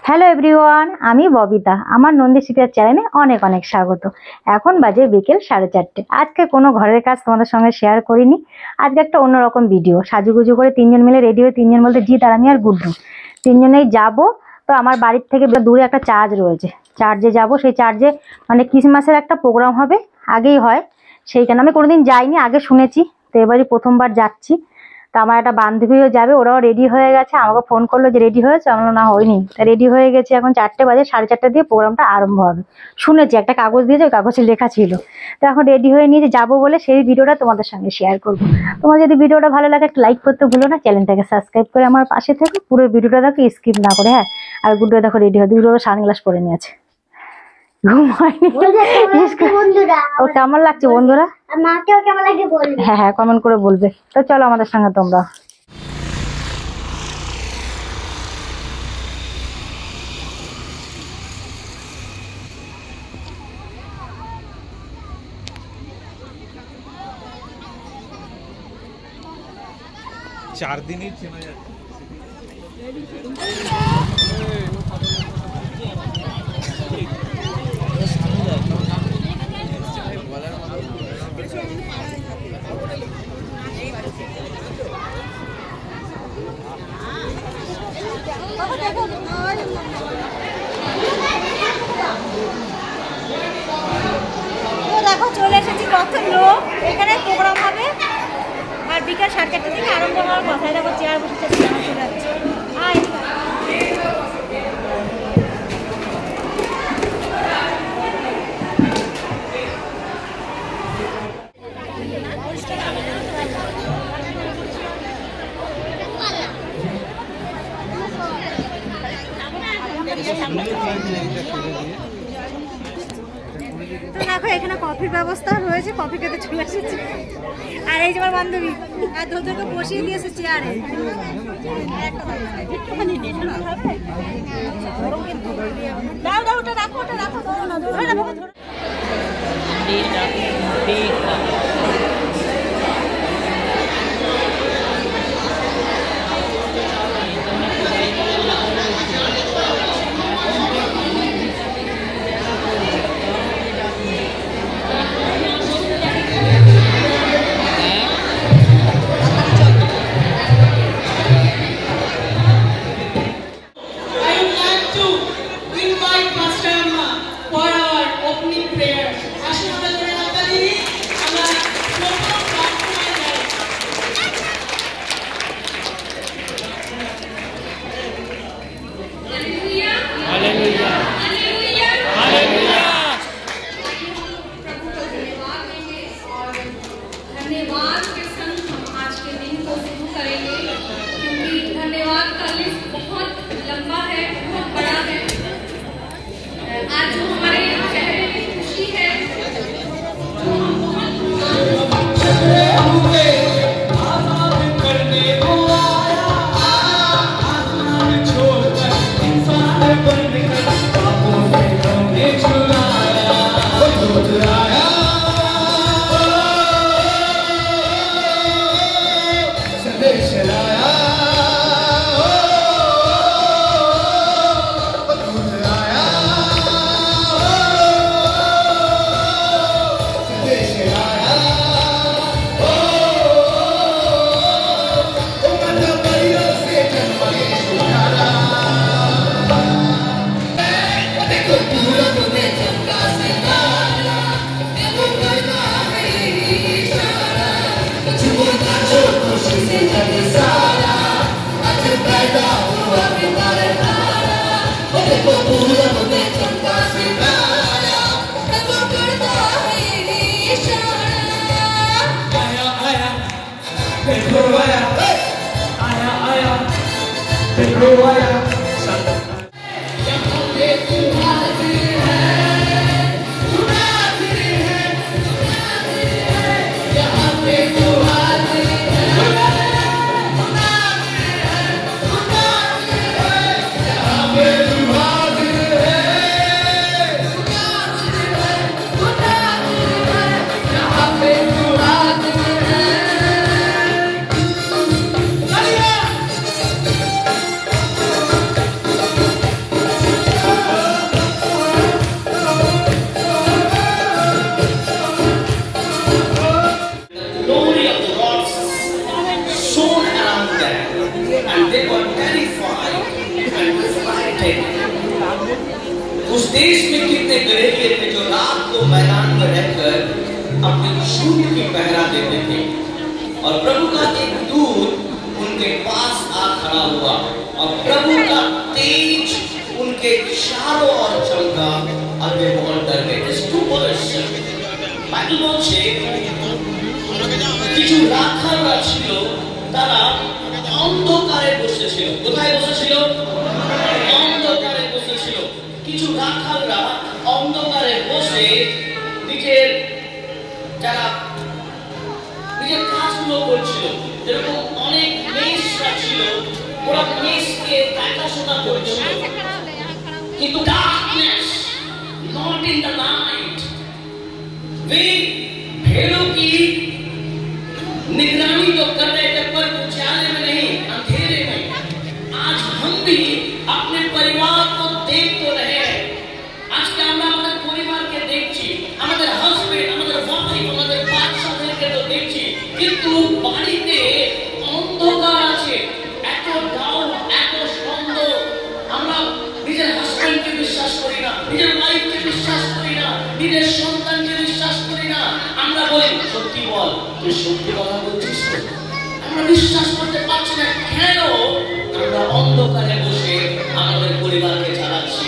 Hello everyone, আমি ববিতা। আমার নন্দী শিকার চ্যানেলে অনেক অনেক স্বাগত। এখন বাজে বিকেল 4:30। আজকে কোনো ঘরের কাজ তোমাদের সঙ্গে শেয়ার করিনি। আজকে একটা অন্যরকম ভিডিও। সাজুগুজু করে তিনজন মিলে রেডি হয়ে, তিনজন বলতে জিৎ আর আমি আর গুড্ডু, তিনজনেই যাব। তো আমার বাড়ির থেকে দূরে একটা চার্চ রয়েছে, চার্চে যাব। সেই চার্চে মানে ক্রিসমাসের একটা প্রোগ্রাম হবে, আগেই হয়। সেইখানে আমি কোনোদিন যাইনি, আগে শুনেছি, তো এবারই প্রথমবার যাচ্ছি। তো আমার একটা বান্ধবীও যাবে, ওরাও রেডি হয়ে গেছে। আমাকে ফোন করলো যে রেডি হয়েছে, আমরা না হয়নি। তা রেডি হয়ে গেছে, এখন 4টে বাজে, 4:30 দিয়ে প্রোগ্রামটা আরম্ভ হবে। শুনেছি, একটা কাগজ দিয়েছে, ওই কাগজে লেখা ছিল। তো এখন রেডি হয়ে নিয়ে যাবো বলে সেই ভিডিওটা তোমাদের সঙ্গে শেয়ার করবো। তোমার যদি ভিডিওটা ভালো লাগে একটা লাইক করতে ভুলো না, চ্যানেলটাকে সাবস্ক্রাইব করে আমার পাশে থেকে পুরো ভিডিওটা দেখো, স্কিপ না করে। হ্যাঁ, আর গুড্ডু দেখো রেডি হয়, দুটো সানগ্লাস পরে নিয়েছে। ও কেমন লাগছে বন্ধুরা? হ্যাঁ হ্যাঁ, কমেন্ট করে বলবে। তো চলো আমাদের সঙ্গে তোমরা। चार दिन ही चला जाता দেখো চলে এসেছি, কত লোক এখানে প্রোগ্রাম হবে। আর বিকাল 4:30 থেকে আরম্ভ হওয়ার কথায় দেখো চেয়ার বসে চলে যাচ্ছে। তো দেখো এখানে কফির ব্যবস্থা রয়েছে, কফি খেতে চলে এসেছি। আর এই যে আমার বান্ধবী, আর দুটোকে বসিয়ে দিয়েছে চেয়ারে। দাও দাও, ওটা রাখো, ওটা রাখো, ধরো না, ধরো না, ধরো। धन्यवाद के संग हम आज के दिन को शुरू करेंगे, क्योंकि धन्यवाद का लिस्ट बहुत लंबा है, बहुत बड़ा है। आज जो हमारे चेहरे में खुशी है, जो हम बहुत देश में कितने गरीबे थे जो रात को मैदान में रहकर अपनी छूट की पहरा देते थे, और प्रभु का एक दूत उनके पास आ खड़ा हुआ और प्रभु का तेज उनके चारों ओर चमका और वे बहुत डर गए। বাইবেল বলছে কিছু রাখালরা ছিল, তারা অন্ধকারে বসেছিল। কোথায় বসেছিল? অন্ধকারে বসেছিল। কিছু রাখালরা অন্ধকারে বসে নিজের কাজগুলো করছিল। যেরকম অনেক মেষরা ছিল, ওরা মেষকে দেখাশোনা করছিল, কিন্তু darkness, not in the night, वे भेड़ों की निगरानी तो कर रहे थे पर उजाले में नहीं, अंधेरे में। आज हम भी अपने परिवार को देख तो रहे हैं। आज के আমরা আমাদের পরিবারকে দেখছি, আমাদের হাজবেন্ড, আমাদের ওয়াইফ, আমাদের বাচ্চাদেরকে তো দেখছি, কিন্তু বাড়িতে অন্ধকার আছে, এত ডাউন, এত সন্দেহ। আমরা নিজের হাজবেন্ডকে বিশ্বাস করি না, নিজের ওয়াইফকে বিশ্বাস করি না, নিজের সন্তানকে বিশ্বাস করি না। আমরা বলি সত্যি বল, তুই সত্যি কথা বলছিস তো? আমরা বিশ্বাস করতে পারছি না। কেন? আমরা অন্ধকারে বসে আমাদের পরিবারকে চালাচ্ছি।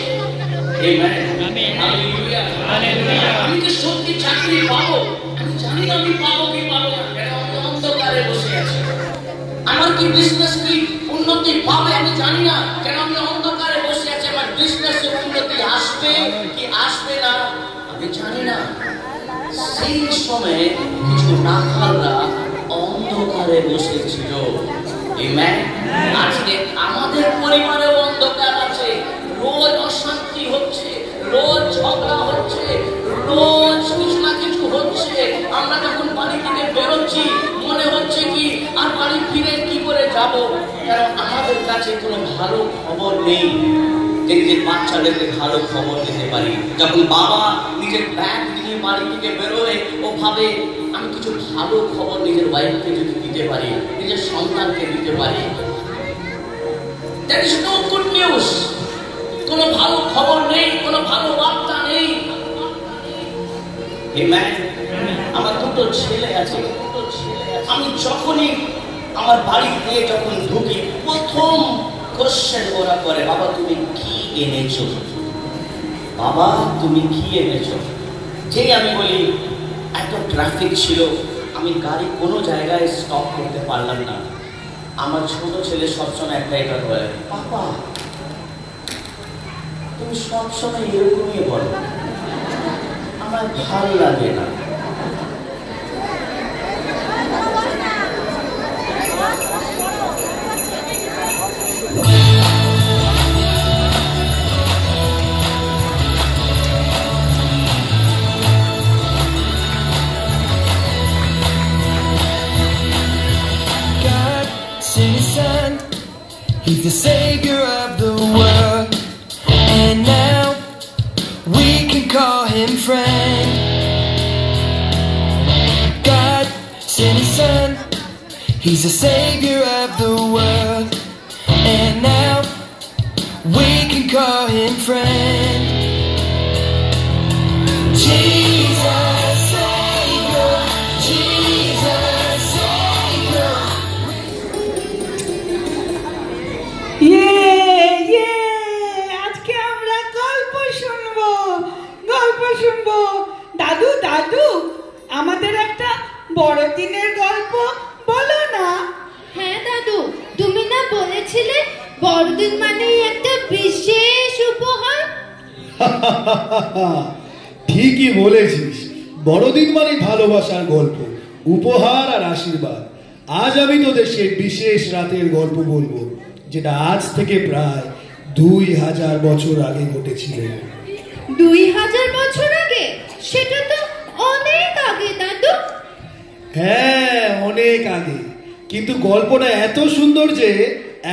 আমি কি সত্যি চাকরি পাবো? আমি জানি না আমি পাবো কি পাবো না, কেন আমি অন্ধকারে বসে আছি। আমার কি বিজনেস কি উন্নতি পাবে আমি জানি না, কেন আমি অন্ধকারে বসে আছি। আমার বিজনেসে উন্নতি আসবে কি আসবে না আমি জানি না। সেই সময় কিছু রাখালরা অন্ধকারে বসেছিল। আজকে আমাদের পরিবারে অন্ধকার আছে, রোজ অশান্তি হচ্ছে, রোজ ঝগড়া হচ্ছে, রোজ কিছু না কিছু হচ্ছে। আমরা যখন বাড়ি থেকে বেরোচ্ছি মনে হচ্ছে কি আর বাড়ি ফিরে কি করে যাব, কারণ আমাদের কাছে কোনো ভালো খবর নেই। নিজের বাচ্চাদেরকে ভালো খবর দিতে পারি। যখন বাবা নিজের ব্যাগ নিয়ে বাড়ি থেকে বেরোয়, ও ভাবে আমি কিছু ভালো খবর নিজের ওয়াইফকে যদি দিতে পারি, নিজের সন্তানকে দিতে পারি। That is no good news. কোনো ভালো খবর নেই, কোনো ভালো বার্তা নেই। আমার দুটো ছেলে আছে, আমি যখনই আমার বাড়িতে যখন ঢুকি প্রথম কোশ্চেন ওরা করে, বাবা তুমি কি এনেছো? বাবা তুমি কি এনেছো? যেই আমি বলি এত ট্রাফিক ছিল, আমি গাড়ি কোনো জায়গায় স্টপ করতে পারলাম না, আমার ছোট ছেলে সবসময় একটাই কথা বলে, বাবা তুমি সবসময় এরকমই বলো, আমার ভালো লাগে না। He's the savior of the world, and now we can call him friend. God sent his son, he's the savior of the world, and now we can call him friend. Jesus Savior, Jesus Savior. আজকে আমরা গল্প শুনবো। দাদু দাদু আমাদের একটা বড়দিনের গল্প বলো না। হ্যাঁ দাদু, তুমি না বলেছিলে বড়দিন মানেই একটা বিশেষ উপহার? ঠিকই বলেছিস, বড়দিন মানে ভালোবাসার গল্প, উপহার আর আশীর্বাদ। আজ আমি তোদের সেই বিশেষ রাতের গল্প বলবো, যেটা আজ থেকে প্রায় 2000 বছর আগে ঘটেছিল। 2000 বছর আগে? সেটা তো অনেক আগে দাদু। হ্যাঁ অনেক আগে, কিন্তু গল্পটা এত সুন্দর যে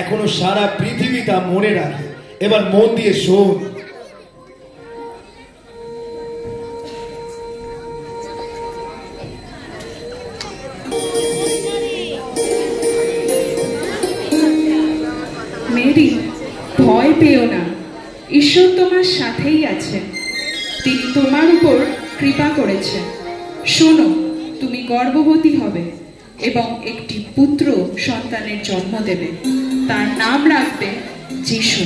এখনো সারা পৃথিবী তা মনে রাখে। এবার মন দিয়ে শোন। মেরি, ভয় পেও না, ঈশ্বর তোমার সাথেই আছেন, তিনি তোমার উপর কৃপা করেছেন। শোনো, তুমি গর্ভবতী হবে এবং একটি পুত্র সন্তানের জন্ম দেবে, তার নাম রাখবে যিশু।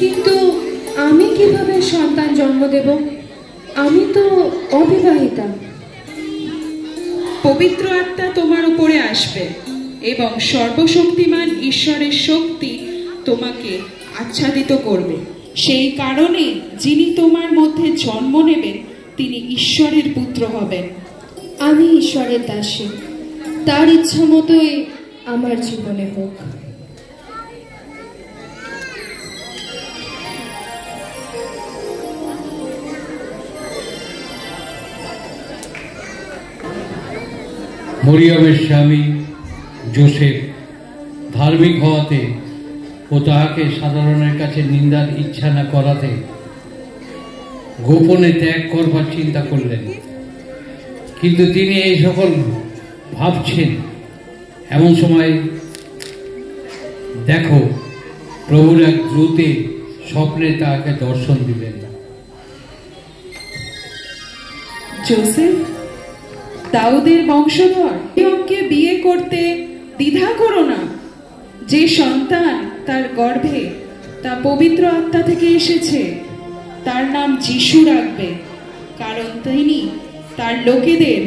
কিন্তু আমি কিভাবে সন্তান জন্ম দেব? আমি তো অবিবাহিতা। পবিত্র আত্মা তোমার উপরে আসবে এবং সর্বশক্তিমান ঈশ্বরের শক্তি তোমাকে আচ্ছাদিত করবে। সেই কারণে যিনি তোমার মধ্যে জন্ম নেবেন তিনি ঈশ্বরের পুত্র হবেন। আমি ঈশ্বরের দাসী, তার ইচ্ছা মতোই আমার জীবনে হোক। মরিয়মের স্বামী জোসেফ ধার্মিক হওয়াতে ও তাহাকে সাধারণের কাছে নিন্দার ইচ্ছা না করাতে গোপনে ত্যাগ করবার চিন্তা করলেন। কিন্তু তিনি এই সকল ভাবছেন এমন সময় দেখো, প্রভুর এক দ্রুতে স্বপ্নে তাহাকে দর্শন দিলেন। জোসেফ, দাউদের বংশধর, মরিয়মকে বিয়ে করতে দ্বিধা করো না। যে সন্তান তার গর্ভে তা পবিত্র আত্মা থেকে এসেছে, তার নাম যিশু রাখবে, কারণ তিনি তার লোকেদের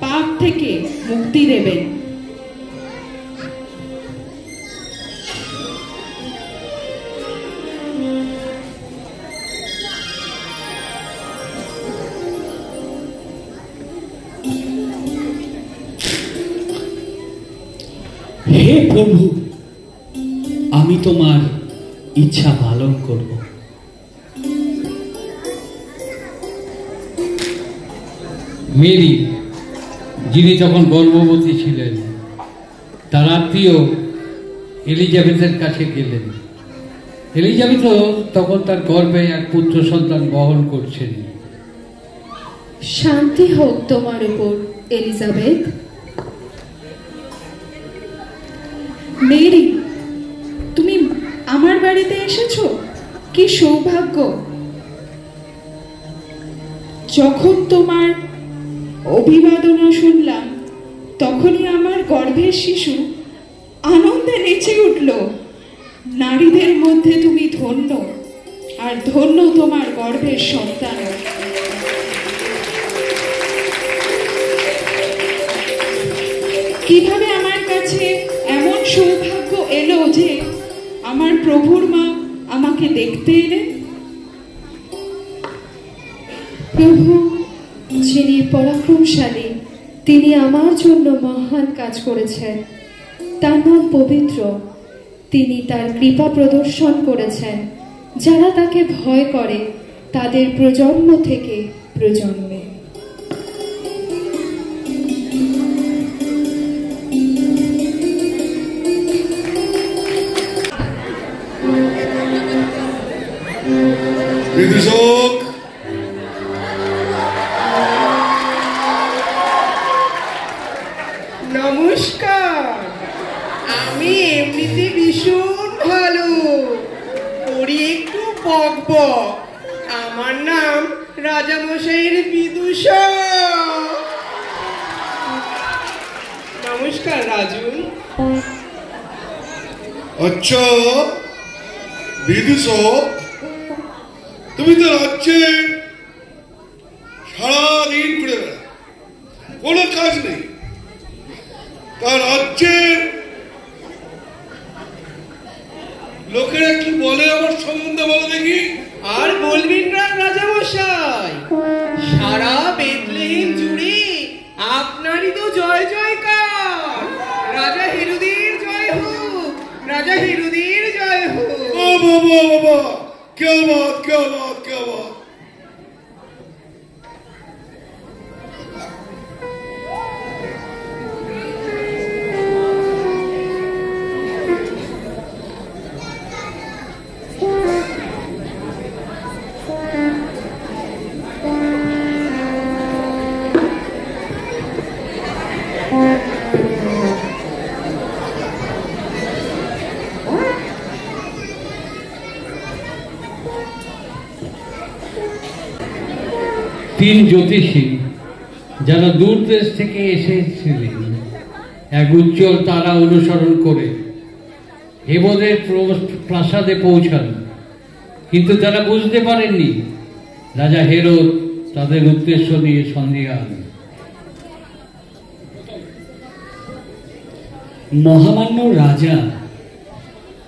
পাপ থেকে মুক্তি দেবেন। হে প্রভু, আমি তোমার ইচ্ছা পালন করব। মেরি, যিনি তখন গর্ভবতী ছিলেন, তার আত্মীয় এলিজাবেথের কাছে গেলেন। এলিজাবেথও তখন তার গর্ভে এক পুত্র সন্তান বহন করছেন। শান্তি হোক তোমার উপর, এলিজাবেথ। মেরি, তুমি আমার বাড়িতে এসেছো, কি সৌভাগ্য! যখন তোমার অভিবাদনা শুনলাম, তখনই আমার গর্ভের শিশু আনন্দে নেচে উঠল। নারীদের মধ্যে তুমি ধন্য, আর ধন্য তোমার গর্ভের সন্তান। কিভাবে আমার কাছে এমন সৌভাগ্য এলো যে আমার প্রভুর মা আমাকে দেখতে এলেন? প্রভু, যিনি পরাক্রমশালী, তিনি আমার জন্য মহান কাজ করেছেন। তার নাম পবিত্র। তিনি তার কৃপা প্রদর্শন করেছেন যারা তাকে ভয় করে, তাদের প্রজন্ম থেকে প্রজন্মে। বিদূষক, নমস্কার। আমি এমনিতে ভীষণ ভালো, করি একটু বক বক। আমার নাম রাজামশাইয়ের বিদূষক। নমস্কার রাজু। আচ্ছা বিদূষক, তুমি তো রাজ্যে সারাদিন ঘুরে বেড়াও, কোনো কাজ নেই। তার রাজ্যের লোকেরা কি বলে আমার সম্বন্ধে বলো দেখি। আর বলবেন না রাজামশাই, সারা বেথলেহেম জুড়ে আপনারই তো জয় জয়কার। রাজা হেরোদের জয় হোক, রাজা হেরোদের জয় হোক। ও বাবা বাবা, क्या बात क्या बात क्या बात। তিন জ্যোতিষী যারা দূর দেশ থেকে এসেছিলেন এক উজ্জ্বল তারা অনুসরণ করে হেমদের প্রাসাদে পৌঁছান, কিন্তু তারা বুঝতে পারেননি রাজা হেরোদ তাদের উদ্দেশ্য নিয়ে সন্দিহান। মহামান্য রাজা,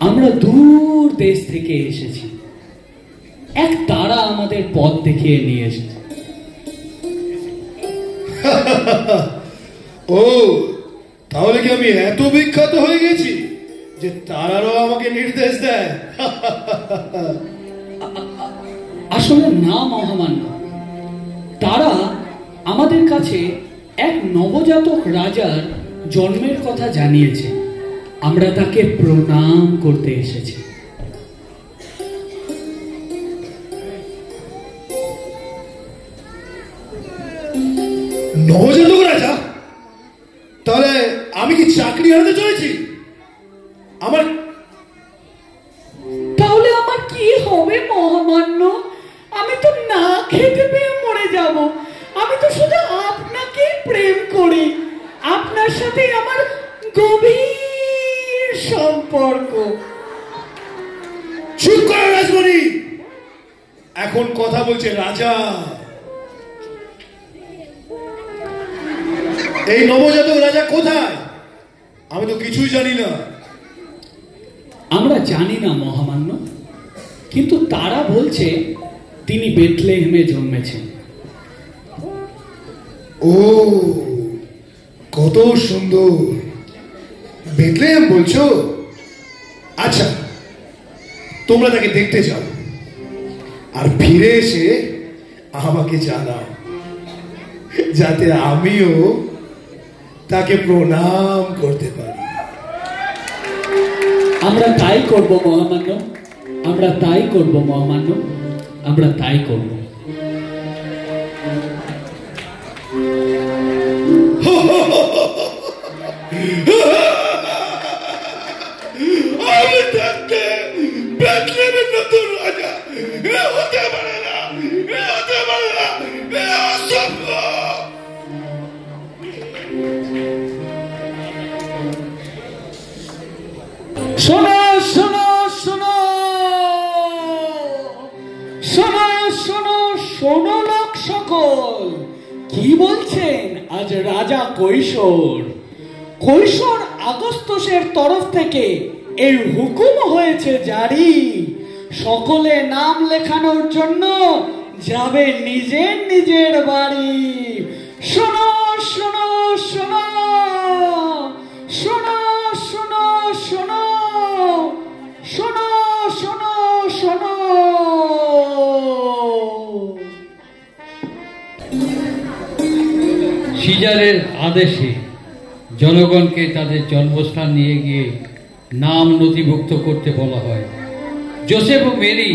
আমরা দূর দেশ থেকে এসেছি। এক তারা আমাদের পথ দেখিয়ে নিয়ে এসেছে। ও, তাহলে কি আমি এত বিখ্যাত হয়ে গেছি যে তারারও আমাকে নির্দেশ দেয়? আসলে না মহামান্য, তারা আমাদের কাছে এক নবজাতক রাজার জন্মের কথা জানিয়েছে। আমরা তাকে প্রণাম করতে এসেছি। নবজাতক রাজা? তাহলে আমি কি চাকরি হারাতে চলেছি? তাহলে আমার কি হবে মহামান্য? আমি তো না খেতে পেয়ে মরে যাব। আমি তো শুধু আপনাকেই প্রেম করি। আপনার সাথে আমার গভীর সম্পর্ক। চুপ করো রাজমণি, এখন কথা বলছে রাজা। এই নবজাতক রাজা কোথায়? আমি তো কিছুই জানি না। আমরা জানি না মহামান্য, কিন্তু তারা বলছে তিনি বেথলেহেমে জন্মেছেন। ও, কত সুন্দর! বেথলেহেম বলছো? আচ্ছা, তোমরা তাকে দেখতে যাও আর ফিরে এসে আমাকে জানাও, যাতে আমিও তাকে প্রণাম করতে পারি। আমরা তাই করব মহামান্য, আমরা তাই করব মহামান্য, আমরা তাই করব। আমি থাকতে বেথলেহেমের নতুন রাজা হতে পারে না, হতে পারে না, অসম্ভব। শোনো শোনো শোনো শোনো শোনো শোনো লোক সকল, কি বলছেন আজ রাজা কৈশোর আগস্তুসের তরফ থেকে এই হুকুম হয়েছে জারি। সকলে নাম লেখানোর জন্য যাবে নিজের নিজের বাড়ি। শোনো শোনো শোনো শোনো শোনো শোনো শোনো শোনো শোনো। সিজারের আদেশে জনগণকে তাদের জন্মস্থান নিয়ে গিয়ে নাম নথিভুক্ত করতে বলা হয়। জোসেফ ও মেরি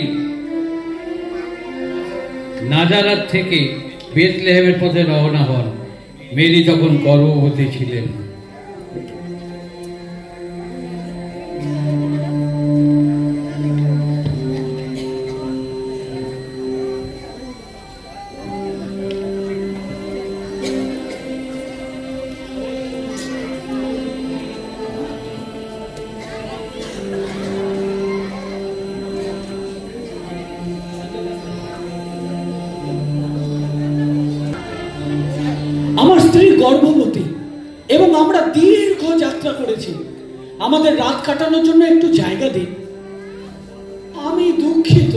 নাজারাত থেকে বেথলেহেমের পথে রওনা হন। মেরি তখন গর্ভবতী ছিলেন। আমার স্ত্রী গর্ভবতী এবং আমরা দীর্ঘ যাত্রা করেছি। আমাদের রাত কাটানোর জন্য একটু জায়গা দিন। আমি দুঃখিত,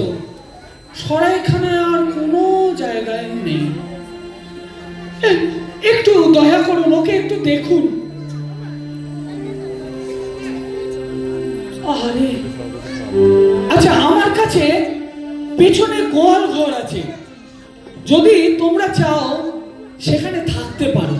সরাইখানায় আর কোনো জায়গায় নেই। একটু দয়া করুন, ওকে একটু দেখুন। আরে আচ্ছা, আমার কাছে পেছনে গোয়াল ঘর আছে, যদি তোমরা চাও সেখানে থাকতে পারো।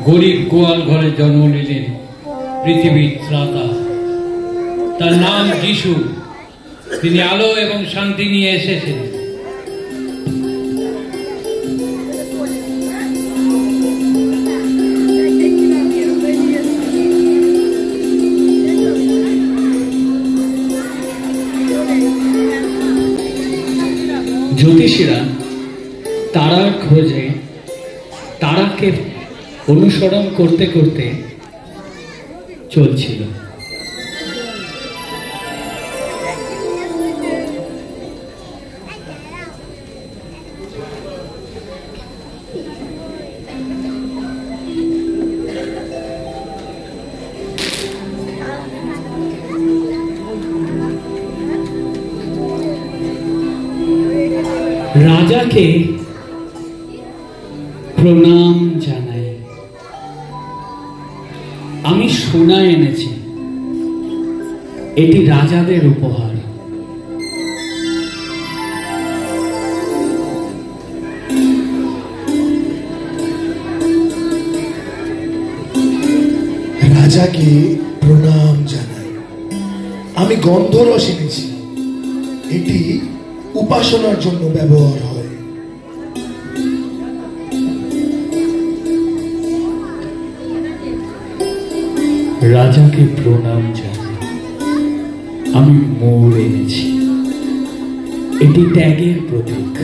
গরিব গোয়াল ঘরে জন্ম নিলেন পৃথিবীর ত্রাতা। তার নাম যিশু। তিনি আলো এবং শান্তি নিয়ে এসেছেন। জ্যোতিষীরা তারার খোঁজে তারাকে অনুসরণ করতে করতে চলছিল। রাজাকে প্রণাম জানাই। আমি সোনা এনেছি, এটি রাজাদের উপহার। রাজাকে প্রণাম জানাই। আমি গন্ধরস এনেছি, এটি উপাসনার জন্য ব্যবহার হয়। রাজাকে প্রণাম জানাই। আমি মোর এনেছি, এটি ত্যাগের প্রতীক।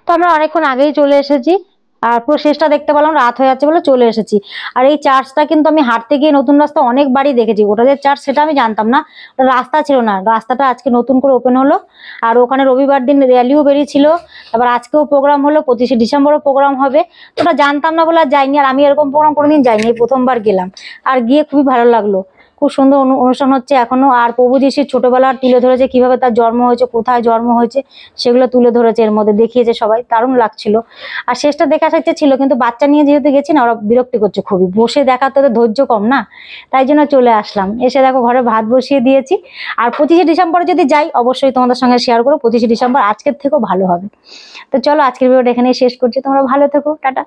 তো আমরা অনেকক্ষণ আগেই চলে এসেছি, আর পুরো শেষটা দেখতে পেলাম, রাত হয়ে যাচ্ছে বলে চলে এসেছি। আর এই চার্চটা কিন্তু আমি হাঁটতে গিয়ে নতুন রাস্তা অনেকবারই দেখেছি, ওটা যে চার্চ সেটা আমি জানতাম না, ওটা রাস্তা ছিল না, রাস্তাটা আজকে নতুন করে ওপেন হলো। আর ওখানে রবিবার দিন র্যালিও বেরিয়েছিল, তারপর আজকেও প্রোগ্রাম হলো, 25শে ডিসেম্বরও প্রোগ্রাম হবে। তো ওটা জানতাম না বলে আর যাইনি, আর আমি এরকম প্রোগ্রাম কোনোদিন যাইনি, এই প্রথমবার গেলাম, আর গিয়ে খুবই ভালো লাগলো। খুব সুন্দর অনুষ্ঠান হচ্ছে এখনো। আর প্রভু যিশুর ছোটবেলার তুলে ধরেছে, কিভাবে তার জন্ম হয়েছে, কোথায় জন্ম হয়েছে, সেগুলো তুলে ধরেছে, এর মধ্যে দেখিয়েছে সবাই, দারুণ লাগছিল। আর শেষটা দেখা যাচ্ছে ছিল, কিন্তু বাচ্চা নিয়ে যেহেতু গেছি না, ওরা বিরক্তি করছে খুবই, বসে দেখাতে তো ধৈর্য কম না, তাই জন্য চলে আসলাম। এসে দেখো ঘরে ভাত বসিয়ে দিয়েছি। আর 25শে ডিসেম্বরে যদি যাই অবশ্যই তোমাদের সঙ্গে শেয়ার করবো। 25শে ডিসেম্বর আজকের থেকেও ভালো হবে। তো চলো আজকের ভিডিওটা এখানেই শেষ করছি, তোমরা ভালো থেকো, টাটা।